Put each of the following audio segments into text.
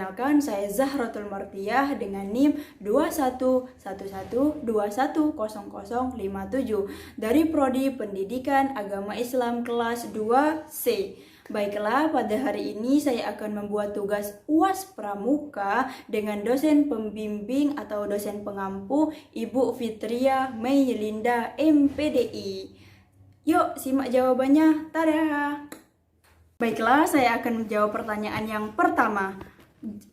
Perkenalkan, saya Zahratul Martiyah dengan NIM 2111210057 dari Prodi Pendidikan Agama Islam kelas 2C. Baiklah, pada hari ini saya akan membuat tugas UAS Pramuka dengan dosen pembimbing atau dosen pengampu Ibu Fitria Meilinda MPDI. Yuk, simak jawabannya. Tada! Baiklah, saya akan menjawab pertanyaan yang pertama.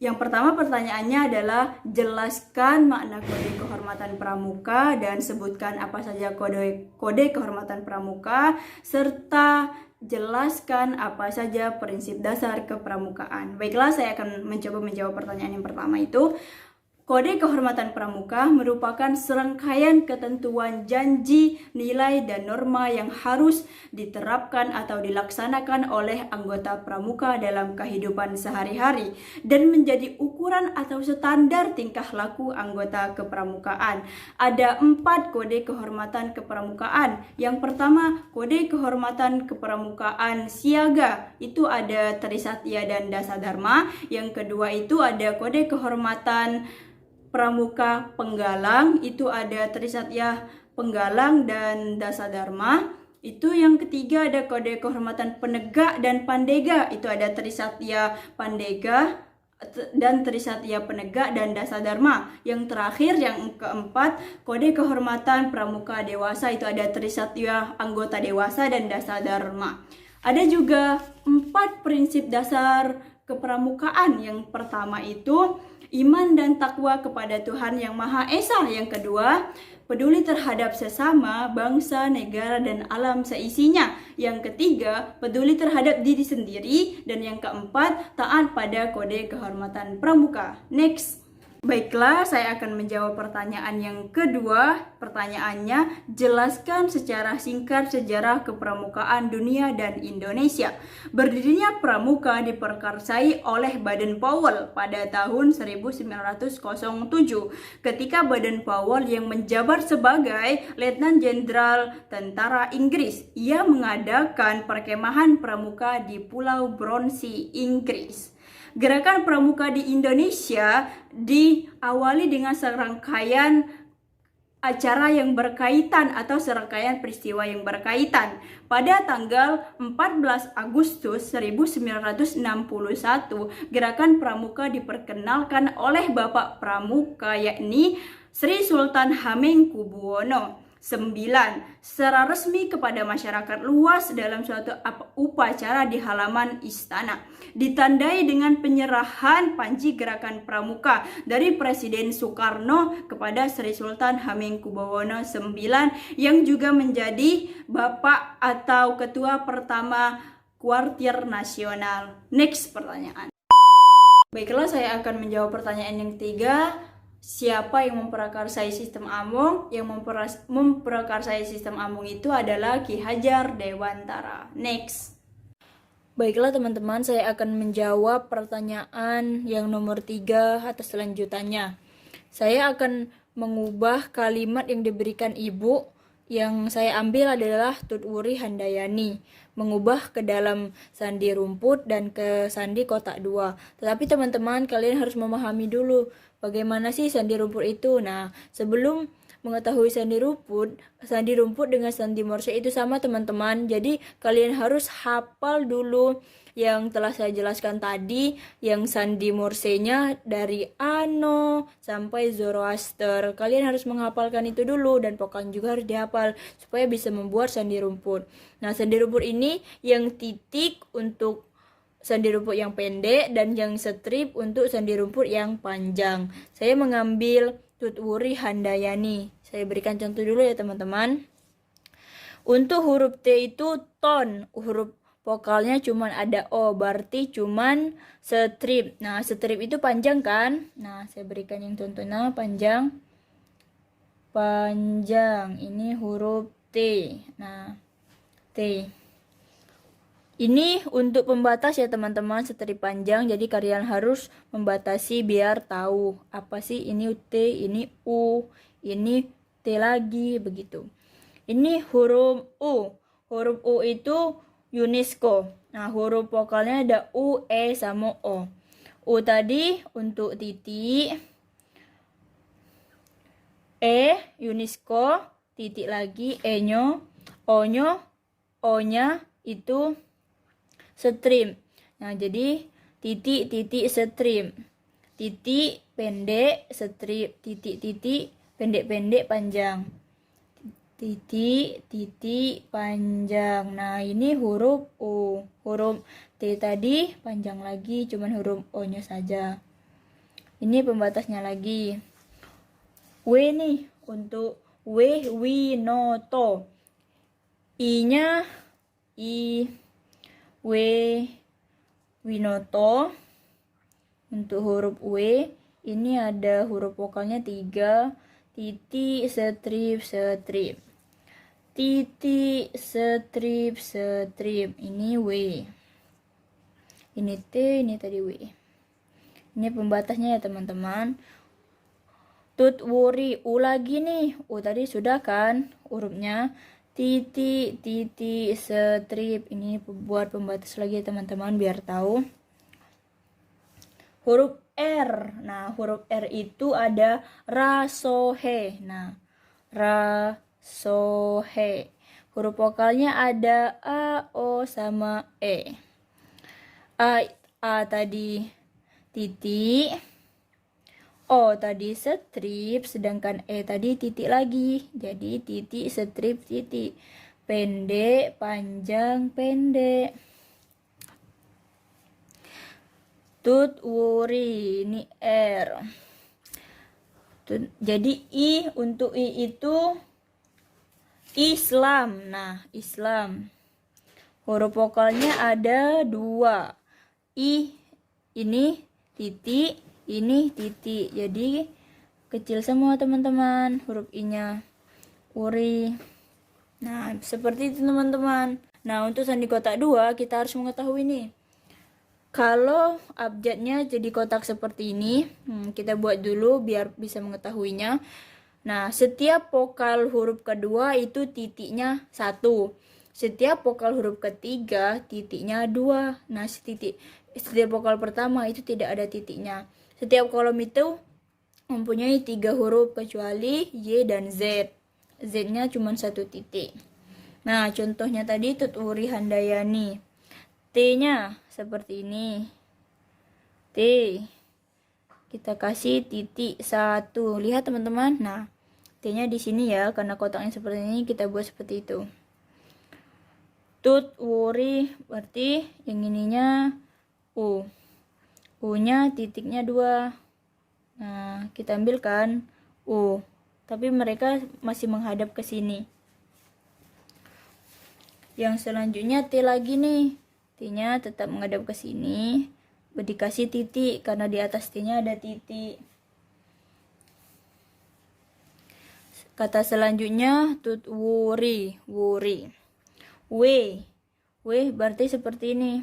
Yang pertama pertanyaannya adalah jelaskan makna kode kehormatan pramuka dan sebutkan apa saja kode kehormatan pramuka serta jelaskan apa saja prinsip dasar kepramukaan. Baiklah, saya akan mencoba menjawab pertanyaan yang pertama itu. Kode kehormatan pramuka merupakan serangkaian ketentuan janji, nilai, dan norma yang harus diterapkan atau dilaksanakan oleh anggota pramuka dalam kehidupan sehari-hari dan menjadi ukuran atau standar tingkah laku anggota kepramukaan. Ada 4 kode kehormatan kepramukaan. Yang pertama, kode kehormatan kepramukaan siaga. Itu ada Trisatya dan Dasadharma. Yang kedua itu ada kode kehormatan pramuka penggalang, itu ada Trisatya Penggalang dan Dasadharma. Itu yang ketiga ada kode kehormatan penegak dan pandega, itu ada Trisatya Pandega dan Trisatya Penegak dan Dasadharma. Yang terakhir yang keempat kode kehormatan pramuka dewasa, itu ada Trisatya Anggota Dewasa dan Dasadharma. Ada juga 4 prinsip dasar kepramukaan. Yang pertama itu iman dan takwa kepada Tuhan Yang Maha Esa. Yang kedua, peduli terhadap sesama, bangsa, negara, dan alam seisinya. Yang ketiga, peduli terhadap diri sendiri. Dan yang keempat, taat pada kode kehormatan pramuka. Next. Baiklah, saya akan menjawab pertanyaan yang kedua. Pertanyaannya, jelaskan secara singkat sejarah kepramukaan dunia dan Indonesia. Berdirinya pramuka diperkarsai oleh Baden-Powell pada tahun 1907 ketika Baden-Powell yang menjabat sebagai Letnan Jenderal Tentara Inggris. Ia mengadakan perkemahan pramuka di Pulau Bronsey, Inggris. Gerakan pramuka di Indonesia diawali dengan serangkaian acara yang berkaitan atau serangkaian peristiwa yang berkaitan. Pada tanggal 14 Agustus 1961, gerakan pramuka diperkenalkan oleh Bapak Pramuka yakni Sri Sultan Hamengkubuwono IX secara resmi kepada masyarakat luas dalam suatu upacara di halaman istana, ditandai dengan penyerahan panji gerakan pramuka dari Presiden Soekarno kepada Sri Sultan Hamengkubuwono IX yang juga menjadi bapak atau ketua pertama Kuartir Nasional. Next pertanyaan. Baiklah, saya akan menjawab pertanyaan yang ketiga. Siapa yang memprakarsai sistem Amung? Yang memprakarsai sistem Amung itu adalah Ki Hajar Dewantara. Next. Baiklah teman-teman, saya akan menjawab pertanyaan yang nomor 3 atas lanjutannya. Saya akan mengubah kalimat yang diberikan ibu. Yang saya ambil adalah Tutwuri Handayani, mengubah ke dalam sandi rumput dan ke sandi kotak 2. Tetapi teman-teman, kalian harus memahami dulu bagaimana sih sandi rumput itu. Nah, sebelum mengetahui sandi rumput dengan sandi Morse itu sama teman-teman. Jadi kalian harus hafal dulu yang telah saya jelaskan tadi, yang sandi Morse-nya dari Ano sampai Zoroaster. Kalian harus menghafalkan itu dulu dan pokoknya juga harus dihafal supaya bisa membuat sandi rumput. Nah, sandi rumput ini yang titik untuk sandi rumput yang pendek dan yang strip untuk sandi rumput yang panjang. Saya mengambil Tutwuri Handayani. Saya berikan contoh dulu ya teman-teman. Untuk huruf T itu ton, huruf vokalnya cuman ada O, berarti cuman strip. Nah, strip itu panjang kan? Nah, saya berikan yang contohnya panjang. Panjang, ini huruf T. Nah, T. Ini untuk pembatas ya teman-teman, strip panjang. Jadi kalian harus membatasi biar tahu apa sih ini T, ini U, ini T lagi, begitu. Ini huruf U. Huruf U itu UNESCO. Nah, huruf vokalnya ada U, E, sama O. U tadi untuk titik, E UNESCO, titik lagi, E-nya, O-nya, O-nya itu stream. Nah, jadi titik stream. Titik pendek strip, titik pendek panjang. Titik panjang. Nah, ini huruf U. Huruf T tadi panjang lagi, cuman huruf O-nya saja. Ini pembatasnya lagi. W nih, untuk Winoto. I-nya Winoto. Untuk huruf W ini ada huruf vokalnya 3, titik strip. Titik strip, ini W. Ini T, ini tadi W. Ini pembatasnya ya teman-teman. Tut wuri, U lagi nih. U tadi sudah kan hurufnya. Titik strip. Ini buat pembatas lagi ya teman-teman biar tahu. Huruf R. Nah, huruf R itu ada rasohe. Nah, rasohe. Huruf vokalnya ada A, O, sama E. A tadi titik, O tadi strip, sedangkan E tadi titik lagi. Jadi titik strip titik. Pendek, panjang, pendek. Tut wuri, ini R. Jadi I, untuk I itu Islam. Nah, Islam. Huruf vokalnya ada 2. I, ini titik, ini titik. Jadi kecil semua teman-teman huruf I-nya. Wuri. Nah, seperti itu teman-teman. Nah, untuk sandi kotak 2 kita harus mengetahui nih. Kalau abjadnya jadi kotak seperti ini, kita buat dulu biar bisa mengetahuinya. Nah, setiap vokal huruf kedua itu titiknya 1. Setiap vokal huruf ketiga titiknya 2. Nah, setiap vokal pertama itu tidak ada titiknya. Setiap kolom itu mempunyai 3 huruf kecuali Y dan Z. Z-nya cuma 1 titik. Nah, contohnya tadi Tuturi Handayani. T-nya seperti ini. T. Kita kasih titik 1. Lihat teman-teman. Nah, T-nya di sini ya, karena kotaknya seperti ini kita buat seperti itu. Tut wuri berarti yang ininya U. U-nya titiknya 2. Nah, kita ambilkan U. Tapi mereka masih menghadap ke sini. Yang selanjutnya T lagi nih. T-nya tetap menghadap ke sini. Dikasih titik karena di atas T-nya ada titik. Kata selanjutnya tut wuri, wuri. W. W berarti seperti ini.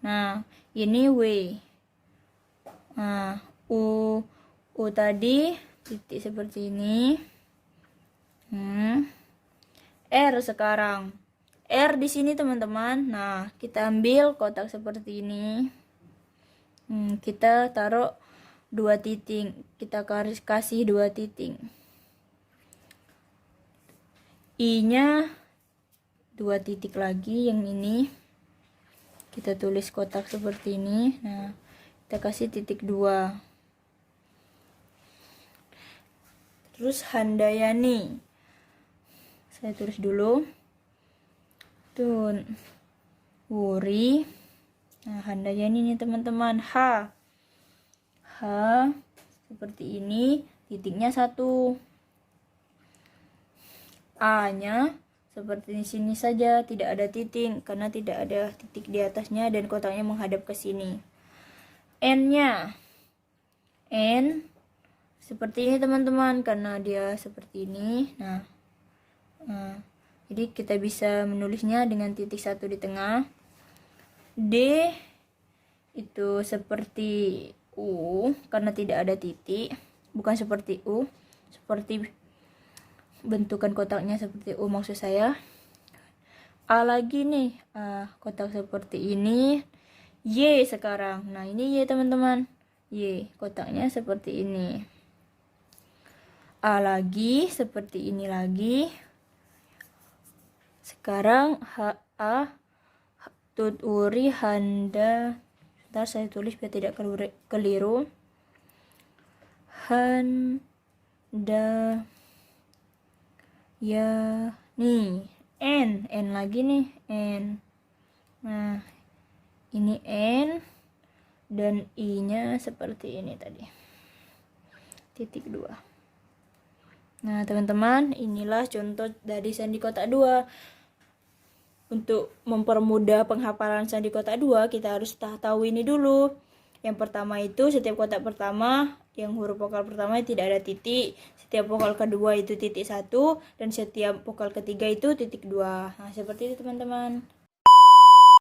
Nah, ini W. Nah, U tadi titik seperti ini. R sekarang. R di sini teman-teman. Nah, kita ambil kotak seperti ini. Kita taruh 2 titik. Kita kasih 2 titik. I-nya 2 titik lagi yang ini. Kita tulis kotak seperti ini. Nah, kita kasih titik 2. Terus Handayani. Saya tulis dulu. Tun wuri. Nah, Handayani nih teman-teman. H seperti ini, titiknya 1. A-nya seperti di sini saja, tidak ada titik karena tidak ada titik di atasnya dan kotaknya menghadap ke sini. N-nya seperti ini teman-teman karena dia seperti ini. Nah, jadi kita bisa menulisnya dengan titik 1 di tengah. D itu seperti U karena tidak ada titik, bukan seperti U, seperti bentukan kotaknya seperti U maksud saya. A lagi nih, kotak seperti ini. Y sekarang. Nah, ini Y teman-teman. Y, kotaknya seperti ini. A lagi, seperti ini lagi. Sekarang A, tuturi, handa. Ntar saya tulis biar tidak keliru. Handa, ya, nih, N lagi nih, N. Nah, ini N dan I-nya seperti ini tadi. Titik 2. Nah, teman-teman, inilah contoh dari sandi kotak 2. Untuk mempermudah penghafalan sandi kotak 2, kita harus tahu ini dulu. Yang pertama itu setiap kotak pertama, yang huruf vokal pertama tidak ada titik. Setiap vokal kedua itu titik 1, dan setiap vokal ketiga itu titik 2. Nah, seperti itu teman-teman.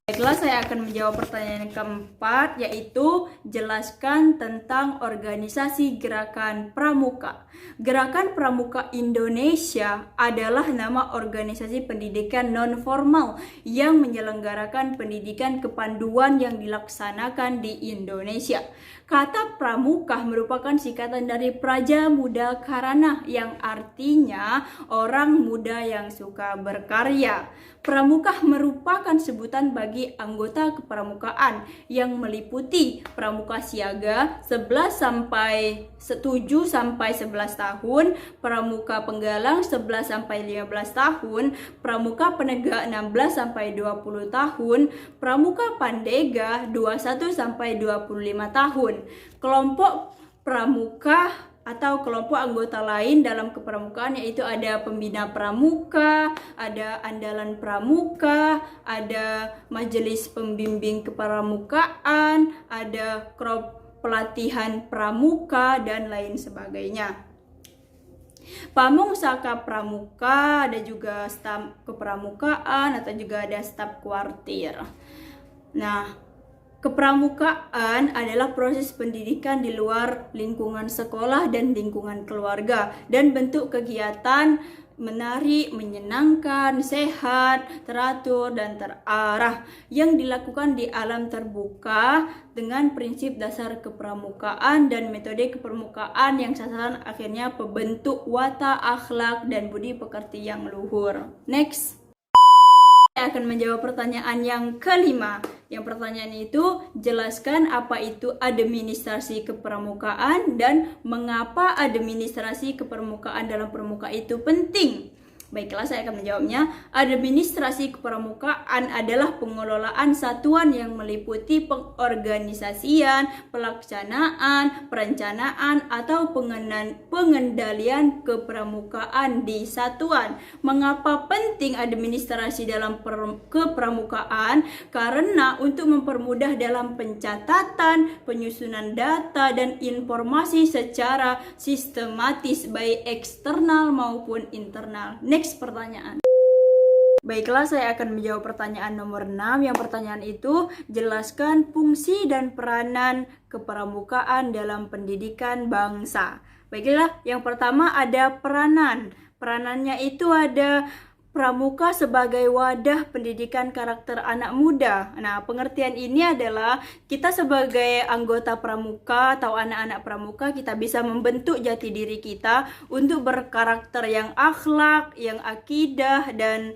Baiklah, saya akan menjawab pertanyaan yang keempat, yaitu jelaskan tentang organisasi Gerakan Pramuka. Gerakan Pramuka Indonesia adalah nama organisasi pendidikan non-formal yang menyelenggarakan pendidikan kepanduan yang dilaksanakan di Indonesia. Kata pramuka merupakan singkatan dari Praja Muda Karana yang artinya orang muda yang suka berkarya. Pramuka merupakan sebutan bagi anggota kepramukaan yang meliputi pramuka siaga 11 sampai 7 sampai 11 tahun, pramuka penggalang 11 sampai 15 tahun, pramuka penegak 16 sampai 20 tahun, pramuka pandega 21 sampai 25 tahun. Kelompok pramuka atau kelompok anggota lain dalam kepramukaan yaitu ada pembina pramuka, ada andalan pramuka, ada majelis pembimbing kepramukaan, ada krop pelatihan pramuka, dan lain sebagainya. Pamong Saka Pramuka, ada juga staf kepramukaan atau juga ada staf kuartir. Nah, kepramukaan adalah proses pendidikan di luar lingkungan sekolah dan lingkungan keluarga, dan bentuk kegiatan menarik, menyenangkan, sehat, teratur, dan terarah yang dilakukan di alam terbuka dengan prinsip dasar kepramukaan dan metode kepramukaan yang sasaran akhirnya pembentuk watak, akhlak, dan budi pekerti yang luhur. Next. Saya akan menjawab pertanyaan yang kelima. Yang pertanyaan itu, jelaskan apa itu administrasi kepramukaan dan mengapa administrasi kepramukaan dalam pramuka itu penting. Baiklah, saya akan menjawabnya. Administrasi kepramukaan adalah pengelolaan satuan yang meliputi pengorganisasian, pelaksanaan, perencanaan, atau pengendalian kepramukaan di satuan. Mengapa penting administrasi dalam kepramukaan? Karena untuk mempermudah dalam pencatatan, penyusunan data, dan informasi secara sistematis baik eksternal maupun internal. Next pertanyaan. Baiklah, saya akan menjawab pertanyaan nomor 6. Yang pertanyaan itu, jelaskan fungsi dan peranan kepramukaan dalam pendidikan bangsa. Baiklah, yang pertama ada peranan. Peranannya itu ada pramuka sebagai wadah pendidikan karakter anak muda. Nah, pengertian ini adalah kita sebagai anggota pramuka atau anak-anak pramuka, kita bisa membentuk jati diri kita untuk berkarakter yang akhlak, yang akidah, dan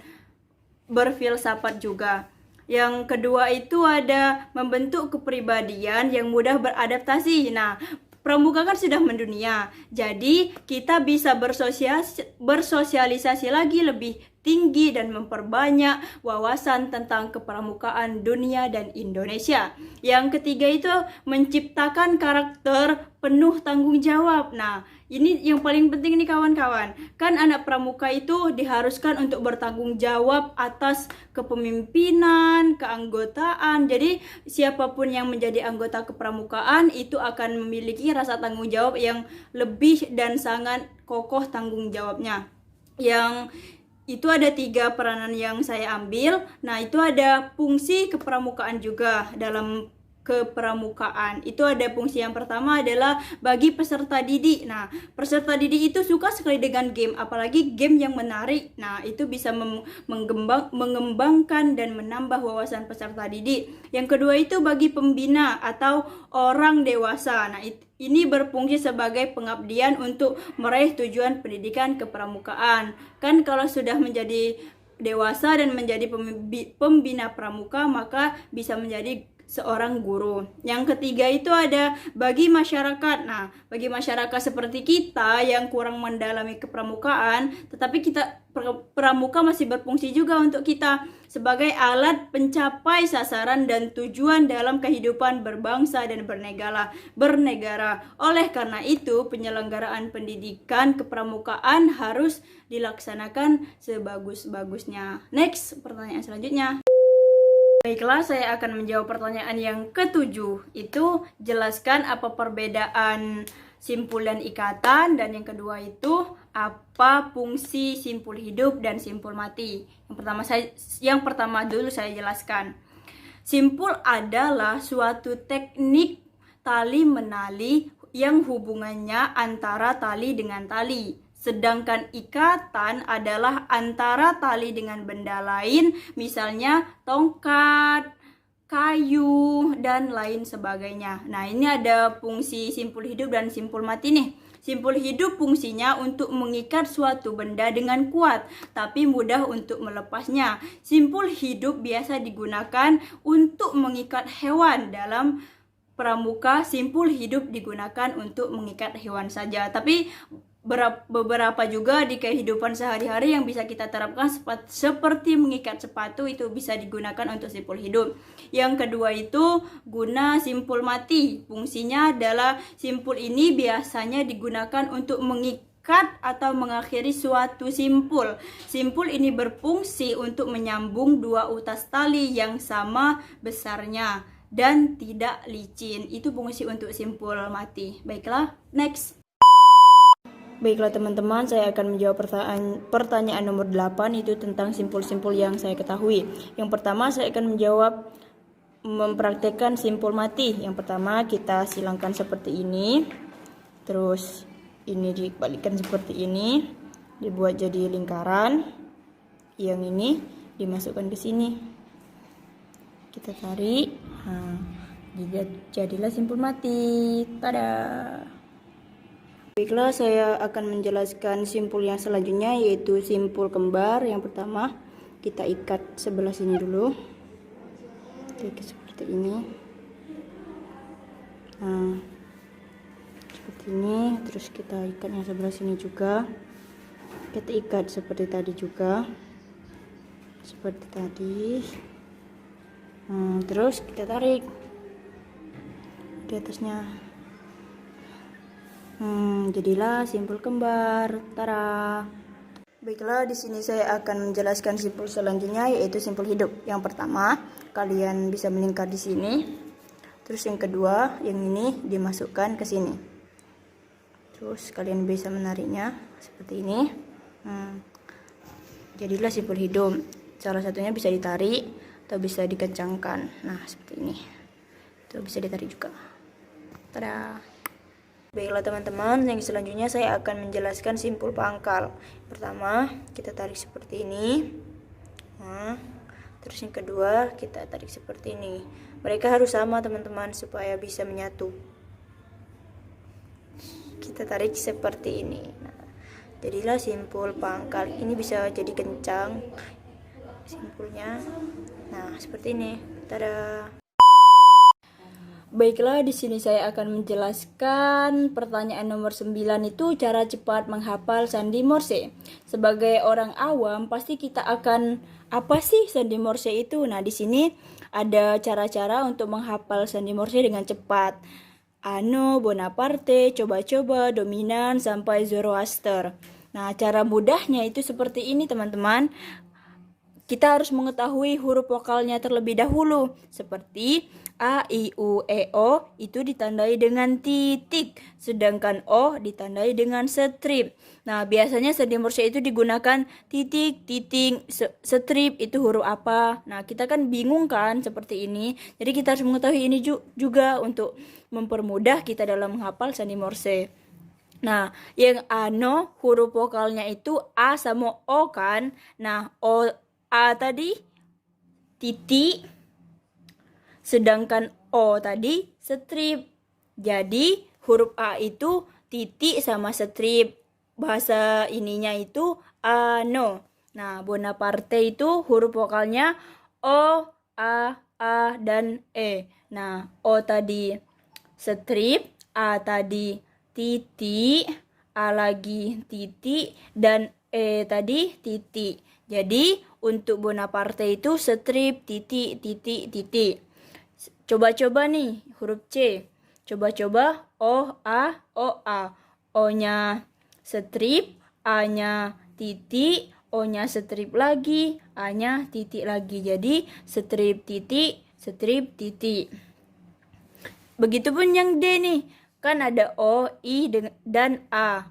berfilsafat juga. Yang kedua itu ada membentuk kepribadian yang mudah beradaptasi. Nah, pramuka kan sudah mendunia, jadi kita bisa bersosialisasi lagi lebih tinggi dan memperbanyak wawasan tentang kepramukaan dunia dan Indonesia. Yang ketiga itu menciptakan karakter penuh tanggung jawab. Nah, ini yang paling penting nih kawan-kawan. Kan anak pramuka itu diharuskan untuk bertanggung jawab atas kepemimpinan, keanggotaan. Jadi siapapun yang menjadi anggota kepramukaan itu akan memiliki rasa tanggung jawab yang lebih dan sangat kokoh tanggung jawabnya. Yang itu ada 3 peranan yang saya ambil. Nah, itu ada fungsi kepramukaan juga dalam kepramukaan. Itu ada fungsi yang pertama adalah bagi peserta didik. Nah, peserta didik itu suka sekali dengan game, apalagi game yang menarik. Nah, itu bisa mengembangkan dan menambah wawasan peserta didik. Yang kedua itu bagi pembina atau orang dewasa. Nah, ini berfungsi sebagai pengabdian untuk meraih tujuan pendidikan kepramukaan. Kan kalau sudah menjadi dewasa dan menjadi pembina pramuka, maka bisa menjadi seorang guru. Yang ketiga itu ada bagi masyarakat. Nah, bagi masyarakat seperti kita yang kurang mendalami kepramukaan, tetapi pramuka masih berfungsi juga untuk kita sebagai alat pencapai sasaran dan tujuan dalam kehidupan berbangsa dan bernegara. Oleh karena itu, penyelenggaraan pendidikan kepramukaan harus dilaksanakan sebagus-bagusnya. Next, pertanyaan selanjutnya. Baiklah, saya akan menjawab pertanyaan yang ketujuh. Itu jelaskan apa perbedaan simpul dan ikatan, dan yang kedua itu apa fungsi simpul hidup dan simpul mati. Yang pertama dulu saya jelaskan. Simpul adalah suatu teknik tali menali yang hubungannya antara tali dengan tali. Sedangkan ikatan adalah antara tali dengan benda lain, misalnya tongkat, kayu, dan lain sebagainya. Nah, ini ada fungsi simpul hidup dan simpul mati nih. Simpul hidup fungsinya untuk mengikat suatu benda dengan kuat, tapi mudah untuk melepasnya. Simpul hidup biasa digunakan untuk mengikat hewan. Dalam pramuka, simpul hidup digunakan untuk mengikat hewan saja. Tapi beberapa juga di kehidupan sehari-hari yang bisa kita terapkan, seperti mengikat sepatu, itu bisa digunakan untuk simpul hidup. Yang kedua itu guna simpul mati. Fungsinya adalah simpul ini biasanya digunakan untuk mengikat atau mengakhiri suatu simpul. Simpul ini berfungsi untuk menyambung dua utas tali yang sama besarnya dan tidak licin. Itu fungsi untuk simpul mati. Baiklah, next. Baiklah teman-teman, saya akan menjawab pertanyaan nomor 8, itu tentang simpul-simpul yang saya ketahui. Yang pertama saya akan mempraktekkan simpul mati. Yang pertama kita silangkan seperti ini. Terus ini dibalikkan seperti ini. Dibuat jadi lingkaran. Yang ini dimasukkan ke sini. Kita tarik. Nah, jadilah simpul mati. Tada! Baiklah, saya akan menjelaskan simpul yang selanjutnya, yaitu simpul kembar. Yang pertama, kita ikat sebelah sini dulu. Ikat seperti ini. Nah, seperti ini. Terus kita ikat yang sebelah sini juga. Kita ikat seperti tadi juga. Seperti tadi. Nah, terus kita tarik di atasnya. Jadilah simpul kembar. Tara. Baiklah, di sini saya akan menjelaskan simpul selanjutnya, yaitu simpul hidup. Yang pertama, kalian bisa melingkar di sini. Terus yang kedua, yang ini dimasukkan ke sini. Terus kalian bisa menariknya seperti ini. Jadilah simpul hidup. Salah satunya bisa ditarik atau bisa dikencangkan. Nah, seperti ini. Itu bisa ditarik juga. Tada. Baiklah teman-teman, yang selanjutnya saya akan menjelaskan simpul pangkal. Pertama, kita tarik seperti ini. Nah, terus yang kedua, kita tarik seperti ini. Mereka harus sama teman-teman supaya bisa menyatu. Kita tarik seperti ini. Nah, jadilah simpul pangkal. Ini bisa jadi kencang simpulnya. Nah, seperti ini. Tada. Baiklah, di sini saya akan menjelaskan pertanyaan nomor 9, itu cara cepat menghafal sandi Morse. Sebagai orang awam, pasti kita akan, apa sih sandi Morse itu? Nah, di sini ada cara-cara untuk menghafal sandi Morse dengan cepat. Ano, Bonaparte, coba-coba, dominan, sampai Zoroaster. Nah, cara mudahnya itu seperti ini teman-teman. kita harus mengetahui huruf vokalnya terlebih dahulu. Seperti A, I, U, E, O itu ditandai dengan titik, sedangkan O ditandai dengan strip. Nah, biasanya sandi Morse itu digunakan titik, titik, strip itu huruf apa. Nah, kita kan bingung kan seperti ini. Jadi kita harus mengetahui ini juga untuk mempermudah kita dalam menghafal sandi Morse. Nah, yang ano huruf vokalnya itu A sama O kan. Nah, A tadi titik, sedangkan O tadi strip. Jadi huruf A itu titik sama strip. Bahasa ininya itu ano. Nah, Bonaparte itu huruf vokalnya O, A, dan E. Nah, O tadi strip, A tadi titik, A lagi titik, dan E tadi titik. Jadi untuk Bonaparte itu strip, titik, titik, titik. Coba-coba nih huruf C. Coba-coba O, A, O, A. O-nya strip, A-nya titik, O-nya strip lagi, A-nya titik lagi. Jadi strip, titik, strip, titik. Begitupun yang D nih. Kan ada O, I, dan A.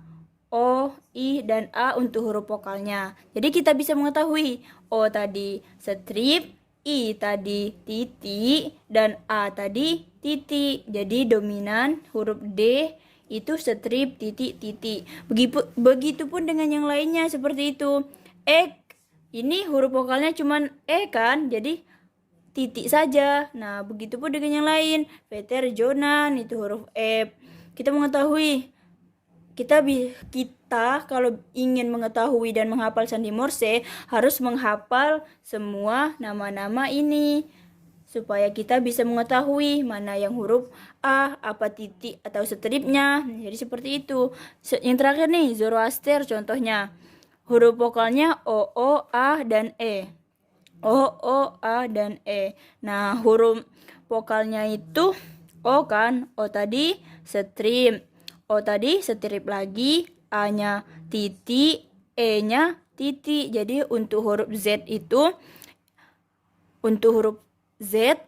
O, I, dan A untuk huruf vokalnya. Jadi kita bisa mengetahui O tadi strip, I tadi titik, dan A tadi titik. Jadi dominan huruf D itu strip, titik, titik. Begitupun dengan yang lainnya seperti itu. E, ini huruf vokalnya cuman E kan, jadi titik saja. Nah, begitupun dengan yang lain. Peter, Jonan itu huruf F. Kita mengetahui kita kalau ingin mengetahui dan menghafal sandi Morse harus menghafal semua nama-nama ini supaya kita bisa mengetahui mana yang huruf A, apa titik atau stripnya. Jadi seperti itu. Yang terakhir nih, Zoroaster contohnya. Huruf vokalnya O, A, dan E. O, A, dan E. Nah, huruf vokalnya itu O kan. O tadi strip. O tadi strip lagi. A-nya titik. E-nya titik. Jadi untuk huruf Z itu, untuk huruf Z,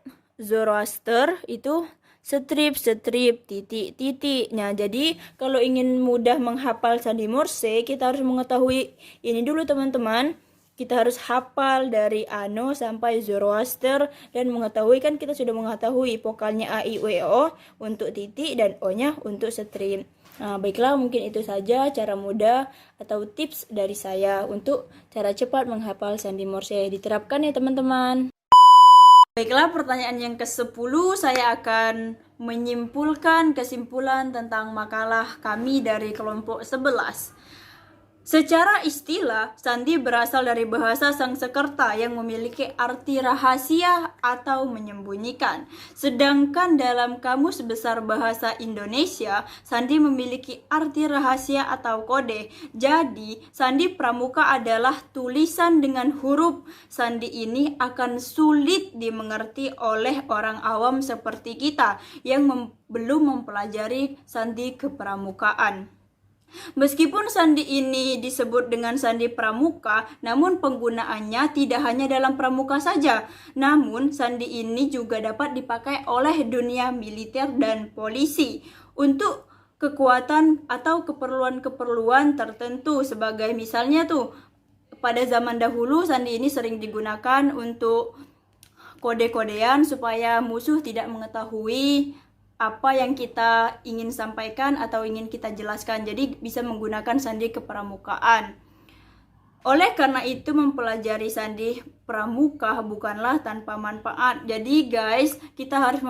Zoroaster itu strip, strip, titik, titik. Nah, jadi kalau ingin mudah menghafal sandi Morse, kita harus mengetahui ini dulu teman-teman. Kita harus hafal dari Ano sampai Zoroaster dan mengetahui kan kita sudah mengetahui vokalnya A, I, U, E, O untuk titik dan O-nya untuk strip. Nah, baiklah mungkin itu saja cara mudah atau tips dari saya untuk cara cepat menghafal sandi Morse. Diterapkan ya teman-teman. Baiklah, pertanyaan yang ke-10 saya akan menyimpulkan kesimpulan tentang makalah kami dari kelompok 11. Secara istilah, sandi berasal dari bahasa Sanskerta yang memiliki arti rahasia atau menyembunyikan. Sedangkan dalam Kamus Besar Bahasa Indonesia, sandi memiliki arti rahasia atau kode. Jadi, sandi pramuka adalah tulisan dengan huruf. Sandi ini akan sulit dimengerti oleh orang awam seperti kita yang belum mempelajari sandi kepramukaan. Meskipun sandi ini disebut dengan sandi pramuka, namun penggunaannya tidak hanya dalam pramuka saja. Namun, sandi ini juga dapat dipakai oleh dunia militer dan polisi untuk kekuatan atau keperluan-keperluan tertentu. Sebagai misalnya tuh, pada zaman dahulu sandi ini sering digunakan untuk kode-kodean supaya musuh tidak mengetahui apa yang kita ingin sampaikan atau ingin kita jelaskan. Jadi bisa menggunakan sandi kepramukaan. Oleh karena itu mempelajari sandi pramuka bukanlah tanpa manfaat. Jadi guys, kita harus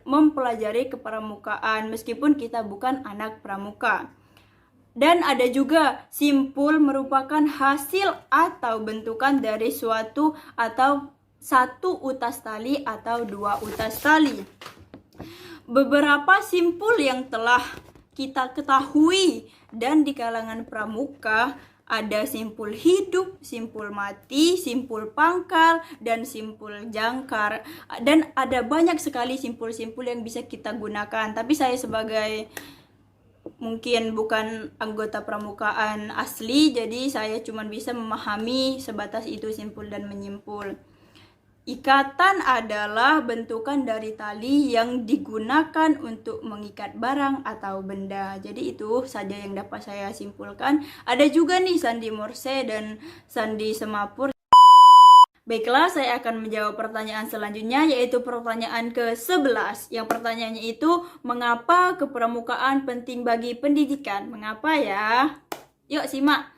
mempelajari kepramukaan meskipun kita bukan anak pramuka. Dan ada juga simpul merupakan hasil atau bentukan dari suatu atau satu utas tali atau dua utas tali. Beberapa simpul yang telah kita ketahui dan di kalangan pramuka ada simpul hidup, simpul mati, simpul pangkal, dan simpul jangkar. Dan ada banyak sekali simpul-simpul yang bisa kita gunakan. Tapi saya sebagai mungkin bukan anggota pramukaan asli, jadi saya cuma bisa memahami sebatas itu, simpul dan menyimpul. Ikatan adalah bentukan dari tali yang digunakan untuk mengikat barang atau benda. Jadi itu saja yang dapat saya simpulkan. Ada juga nih sandi Morse dan sandi semapur. Baiklah, saya akan menjawab pertanyaan selanjutnya, yaitu pertanyaan ke-11. Yang pertanyaannya itu, mengapa kepramukaan penting bagi pendidikan? Mengapa ya? Yuk simak.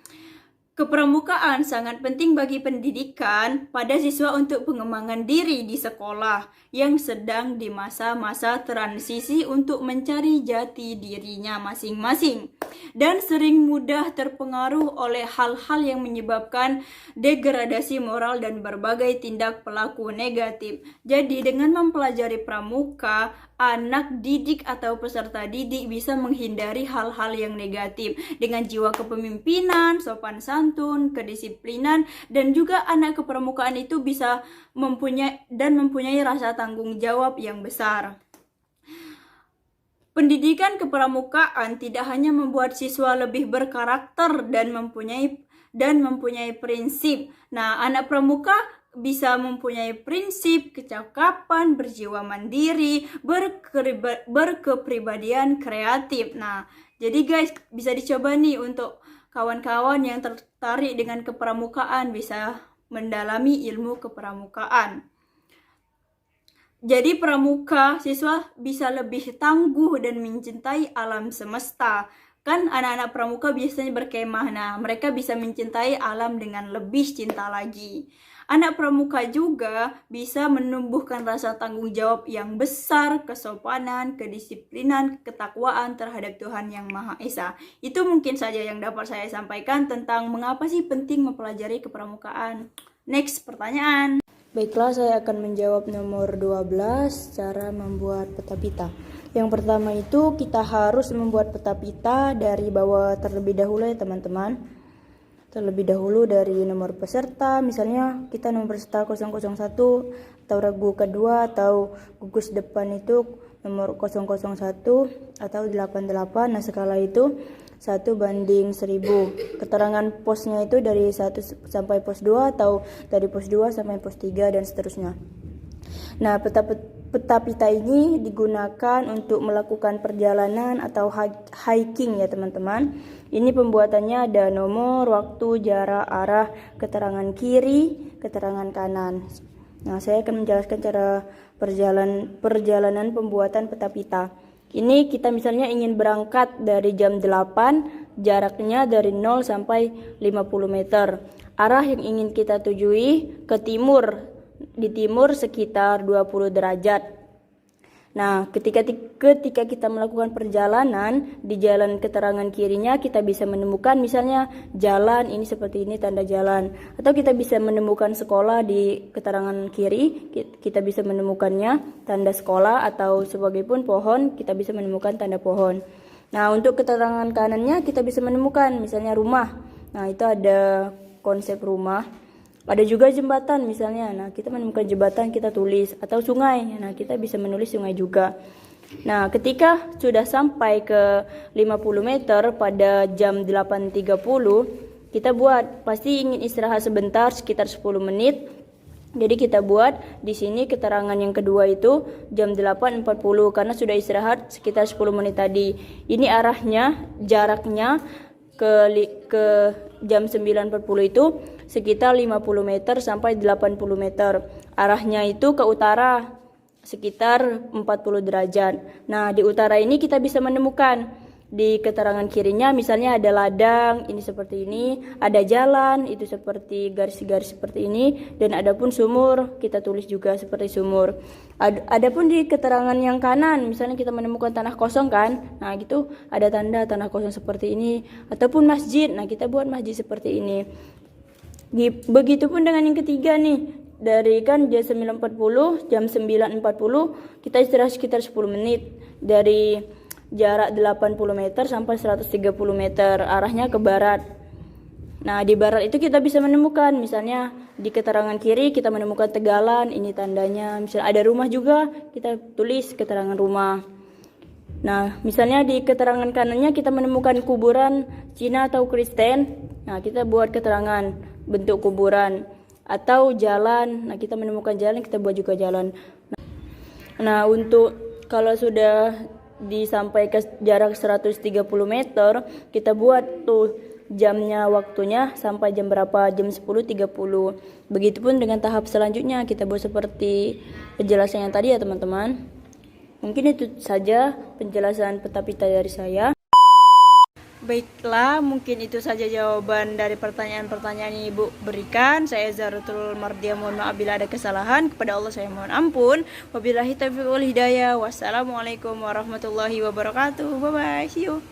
Kepramukaan sangat penting bagi pendidikan pada siswa untuk pengembangan diri di sekolah yang sedang di masa-masa transisi untuk mencari jati dirinya masing-masing dan sering mudah terpengaruh oleh hal-hal yang menyebabkan degradasi moral dan berbagai tindak pelaku negatif. Jadi dengan mempelajari pramuka, anak didik atau peserta didik bisa menghindari hal-hal yang negatif dengan jiwa kepemimpinan, sopan santun, kedisiplinan, dan juga anak kepramukaan itu bisa mempunyai rasa tanggung jawab yang besar. Pendidikan kepramukaan tidak hanya membuat siswa lebih berkarakter dan mempunyai prinsip. Nah, anak pramuka bisa mempunyai prinsip, kecakapan, berjiwa mandiri, berkepribadian kreatif. Nah, jadi guys, bisa dicoba nih untuk kawan-kawan yang tertarik dengan kepramukaan, bisa mendalami ilmu kepramukaan. Jadi pramuka, siswa bisa lebih tangguh dan mencintai alam semesta. Kan anak-anak pramuka biasanya berkemah, nah mereka bisa mencintai alam dengan lebih cinta lagi. Anak pramuka juga bisa menumbuhkan rasa tanggung jawab yang besar, kesopanan, kedisiplinan, ketakwaan terhadap Tuhan Yang Maha Esa. Itu mungkin saja yang dapat saya sampaikan tentang mengapa sih penting mempelajari kepramukaan. Next pertanyaan. Baiklah, saya akan menjawab nomor 12, cara membuat peta pita. Yang pertama itu kita harus membuat peta pita dari bawah terlebih dahulu ya teman-teman. Terlebih dahulu dari nomor peserta, misalnya kita nomor peserta 001 atau regu kedua atau gugus depan itu nomor 001 atau 88. Nah, skala itu 1:1000. Keterangan posnya itu dari 1 sampai pos 2 atau dari pos 2 sampai pos 3 dan seterusnya. Nah, peta pita ini digunakan untuk melakukan perjalanan atau hiking ya teman-teman. Ini pembuatannya ada nomor, waktu, jarak, arah, keterangan kiri, keterangan kanan. Nah, saya akan menjelaskan cara perjalanan pembuatan peta pita. Ini kita misalnya ingin berangkat dari jam 8, jaraknya dari 0 sampai 50 meter. Arah yang ingin kita tujui ke timur, di timur sekitar 20 derajat. Nah, ketika kita melakukan perjalanan di jalan keterangan kirinya, kita bisa menemukan misalnya jalan ini seperti ini tanda jalan, atau kita bisa menemukan sekolah di keterangan kiri, kita bisa menemukannya tanda sekolah, atau sebagai pun pohon kita bisa menemukan tanda pohon. Nah, untuk keterangan kanannya kita bisa menemukan misalnya rumah. Nah, itu ada konsep rumah. Ada juga jembatan misalnya, nah kita menemukan jembatan kita tulis, atau sungai, nah kita bisa menulis sungai juga. Nah, ketika sudah sampai ke 50 meter pada jam 8.30, kita pasti ingin istirahat sebentar sekitar 10 menit. Jadi kita buat di sini keterangan yang kedua itu jam 8.40 karena sudah istirahat sekitar 10 menit tadi. Ini arahnya, jaraknya ke jam 9.40 itu sekitar 50 meter sampai 80 meter. Arahnya itu ke utara sekitar 40 derajat. Nah, di utara ini kita bisa menemukan di keterangan kirinya misalnya ada ladang, ini seperti ini, ada jalan, itu seperti garis-garis seperti ini, dan ada pun sumur, kita tulis juga seperti sumur. Adapun di keterangan yang kanan, misalnya kita menemukan tanah kosong kan, nah gitu ada tanda tanah kosong seperti ini, ataupun masjid, nah kita buat masjid seperti ini. Begitupun dengan yang ketiga nih, dari kan jam 9.40, jam 9.40 kita istirahat sekitar 10 menit dari jarak 80 meter sampai 130 meter, arahnya ke barat. Nah, di barat itu kita bisa menemukan, misalnya di keterangan kiri kita menemukan tegalan, ini tandanya. Misalnya ada rumah juga, kita tulis keterangan rumah. Nah, misalnya di keterangan kanannya kita menemukan kuburan Cina atau Kristen. Nah, kita buat keterangan bentuk kuburan. Atau jalan. Nah, kita menemukan jalan, kita buat juga jalan. Nah, untuk kalau sudah disampai ke jarak 130 meter, kita buat tuh jamnya, waktunya sampai jam berapa, jam 10.30. Begitupun dengan tahap selanjutnya, kita buat seperti penjelasan yang tadi ya teman-teman. Mungkin itu saja penjelasan peta pita dari saya. Baiklah, mungkin itu saja jawaban dari pertanyaan-pertanyaan yang Ibu berikan. Saya Zaratul Mardia, mohon maaf bila ada kesalahan. Kepada Allah saya mohon ampun. Wabillahi taufiq wal hidayah. Wassalamualaikum warahmatullahi wabarakatuh. Bye bye. See you.